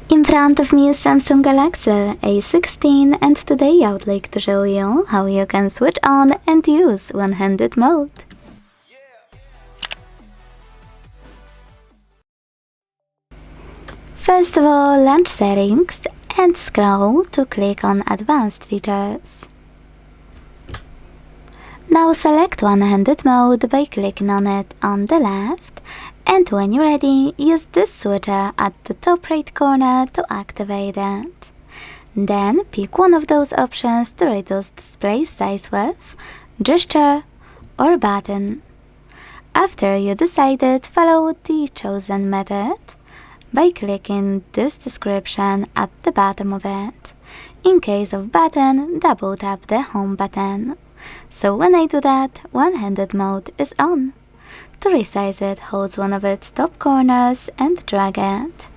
In front of me is Samsung Galaxy A16 and today I would like to show you how you can switch on and use one-handed mode. First of all, launch settings and scroll to click on advanced features. Now select one-handed mode by clicking on it on the left, and when you're ready, use this switcher at the top right corner to activate it. Then pick one of those options to reduce display size with gesture or button. After you decided, follow the chosen method by clicking this description at the bottom of it. In case of button, double tap the home button. So when I do that, one-handed mode is on. To resize it, hold one of its top corners and drag it.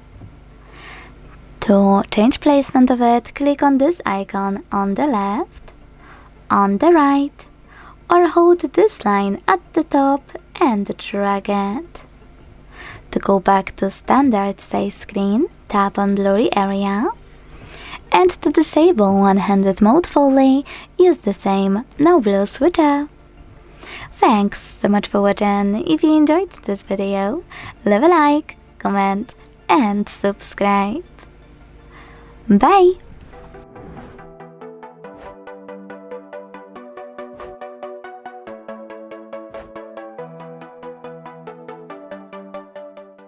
To change placement of it, click on this icon on the left, on the right, or hold this line at the top and drag it. To go back to standard size screen, tap on blurry area. And to disable one-handed mode fully, use the same no blue switcher. Thanks so much for watching. If you enjoyed this video, leave a like, comment and subscribe. Bye!